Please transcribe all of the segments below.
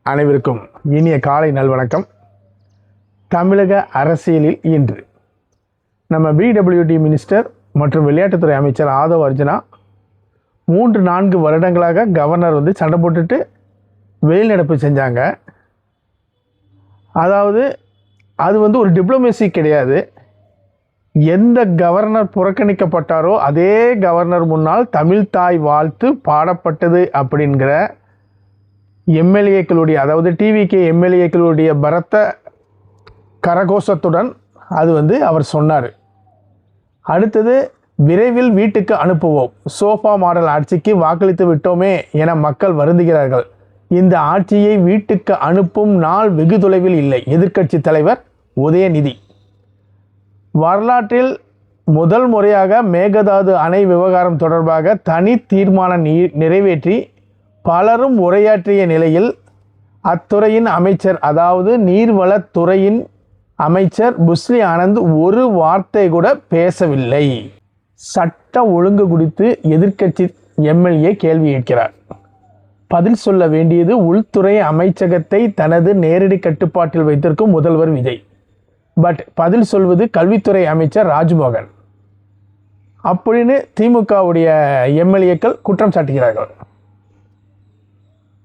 அனைவருக்கும் இனிய காலை நல்வணக்கம். தமிழக அரசியலில் இன்று நம்ம பிடபிள்யூடி மினிஸ்டர் மற்றும் விளையாட்டுத்துறை அமைச்சர் ஆதவ் அர்ஜுனா 3-4 வருடங்களாக கவர்னர் சண்டை போட்டுட்டு வெளிநடப்பு செஞ்சாங்க. அதாவது அது ஒரு டிப்ளமேசி கிடையாது. எந்த கவர்னர் புறக்கணிக்கப்பட்டாரோ அதே கவர்னர் முன்னால் தமிழ் தாய் வாழ்த்து பாடப்பட்டது அப்படிங்கிற எம்எல்ஏக்களுடைய, அதாவது டிவிகே எம்எல்ஏக்களுடைய பரத்த கரகோஷத்துடன் அது அவர் சொன்னார். அடுத்தது, விரைவில் வீட்டுக்கு அனுப்புவோம், சோஃபா மாடல் ஆட்சிக்கு வாக்களித்து விட்டோமே என மக்கள் வருந்துகிறார்கள். இந்த ஆட்சியை வீட்டுக்கு அனுப்பும் நாள் வெகு தொலைவில் இல்லை. எதிர்க்கட்சி தலைவர் உதயநிதி வரலாற்றில் முதல் முறையாக மேகதாது அணை விவகாரம் தொடர்பாக தனி தீர்மானம் நிறைவேற்றி பலரும் உரையாற்றிய நிலையில் அத்துறையின் அமைச்சர், அதாவது நீர்வளத்துறையின் அமைச்சர் புஸ்லி ஆனந்த் ஒரு வார்த்தை கூட பேசவில்லை. சட்ட ஒழுங்கு குறித்து எதிர்க்கட்சி எம்எல்ஏ கேள்வி கேட்கிறார். பதில் சொல்ல வேண்டியது உள்துறை அமைச்சகத்தை தனது நேரடி கட்டுப்பாட்டில் வைத்திருக்கும் முதல்வர் விஜய். பட் பதில் சொல்வது கல்வித்துறை அமைச்சர் ராஜ்மோகன் அப்படின்னு திமுகவுடைய எம்எல்ஏக்கள் குற்றம் சாட்டுகிறார்கள்.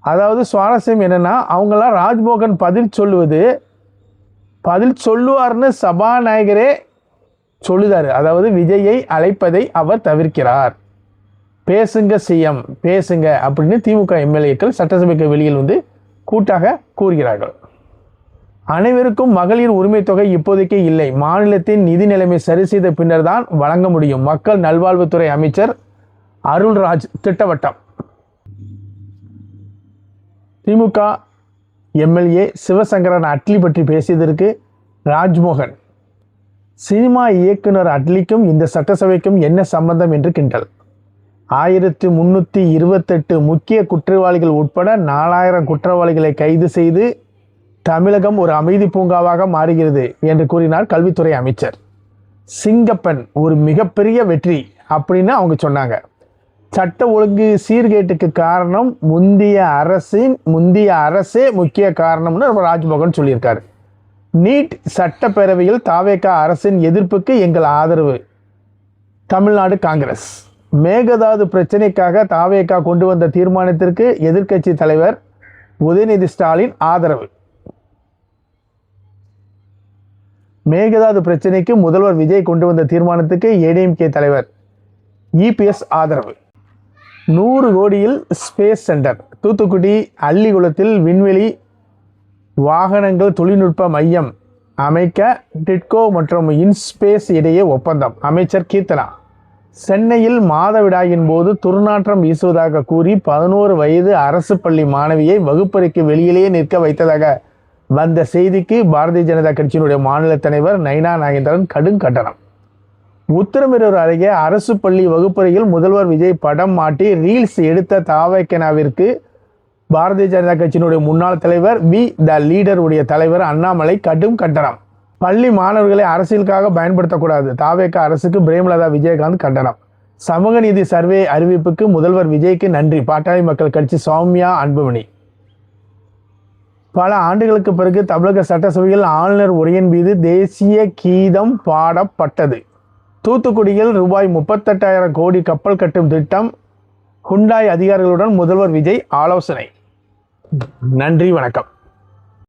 அதாவது சுவாரஸ்யம் என்னன்னா, அவங்களாம் ராஜ்மோகன் பதில் சொல்லுவார்னு சபாநாயகரே சொல்லுதாரு. அதாவது விஜயை அழைப்பதை அவர் தவிர்க்கிறார். பேசுங்க சிஎம் பேசுங்க அப்படின்னு திமுக எம்எல்ஏக்கள் சட்டசபைக்கு வெளியில் கூட்டாக கூறுகிறார்கள். அனைவருக்கும் மகளிர் உரிமை தொகை இப்போதைக்கு இல்லை. மாநிலத்தின் நிதி நிலைமை சரி செய்த பின்னர் தான் வழங்க முடியும். மக்கள் நல்வாழ்வுத்துறை அமைச்சர் அருள்ராஜ் திட்டவட்டம். திமுக எம்எல்ஏ சிவசங்கரன் அட்லி பற்றி பேசியதற்கு ராஜ்மோகன், சினிமா இயக்குனர் அட்லிக்கும் இந்த சட்டசபைக்கும் என்ன சம்பந்தம் என்று கிண்டல். 1328 முக்கிய குற்றவாளிகள் உட்பட 4000 குற்றவாளிகளை கைது செய்து தமிழகம் ஒரு அமைதி பூங்காவாக மாறுகிறது என்று கூறினார் கல்வித்துறை அமைச்சர். சிங்கப்பெண் ஒரு மிகப்பெரிய வெற்றி அப்படின்னு அவங்க சொன்னாங்க. சட்ட ஒழுங்கு சீர்கேட்டுக்கு காரணம் முந்தைய அரசே முக்கிய காரணம்னு ராஜ்மோகன் சொல்லியிருக்காரு. நீட் சட்டப்பேரவையில் தாவேக அரசின் எதிர்ப்புக்கு எங்கள் ஆதரவு. தமிழ்நாடு காங்கிரஸ் மேகதாது பிரச்சனைக்காக தாவேக கொண்டு வந்த தீர்மானத்திற்கு எதிர்க்கட்சி தலைவர் உதயநிதி ஸ்டாலின் ஆதரவு. மேகதாது பிரச்சனைக்கு முதல்வர் விஜய் கொண்டு வந்த தீர்மானத்துக்கு ஏடிஎம்கே தலைவர் இபிஎஸ் ஆதரவு. 100 கோடியில் ஸ்பேஸ் சென்டர். தூத்துக்குடி அள்ளிகுளத்தில் விண்வெளி வாகனங்கள் தொழில்நுட்ப மையம் அமைக்க டிட்கோ மற்றும் இன்ஸ்பேஸ் இடையே ஒப்பந்தம். அமைச்சர் கீர்த்தனா. சென்னையில் மாதவிடாயின் போது துர்நாற்றம் வீசுவதாக கூறி 11 வயது அரசு பள்ளி மாணவியை வகுப்பறைக்கு வெளியிலேயே நிற்க வைத்ததாக வந்த செய்திக்கு பாரதிய ஜனதா கட்சியினுடைய மாநில தலைவர் நைனா நாகேந்திரன் கடும் கண்டனம். உத்தரமேரூர் அருகே அரசு பள்ளி வகுப்பறையில் முதல்வர் விஜய் படம் மாட்டி ரீல்ஸ் எடுத்த தாவேகனாவிற்கு பாரதிய ஜனதா கட்சியினுடைய முன்னாள் தலைவர் த லீடர் உடைய தலைவர் அண்ணாமலை கடும் கண்டனம். பள்ளி மாணவர்களை அரசியலுக்காக பயன்படுத்தக்கூடாது. தாவேக அரசுக்கு பிரேமலதா விஜயகாந்த் கண்டனம். சமூக நீதி சர்வே அறிவிப்புக்கு முதல்வர் விஜய்க்கு நன்றி. பாட்டாளி மக்கள் கட்சி சௌமியா அன்புமணி. பல ஆண்டுகளுக்கு பிறகு தமிழக சட்டசபையில் ஆளுநர் உரையின் மீது தேசிய கீதம் பாடப்பட்டது. தூத்துக்குடியில் ரூபாய் 38,000 கோடி கப்பல் கட்டும் திட்டம். ஹுண்டாய் அதிகாரிகளுடன் முதல்வர் விஜய் ஆலோசனை. நன்றி, வணக்கம்.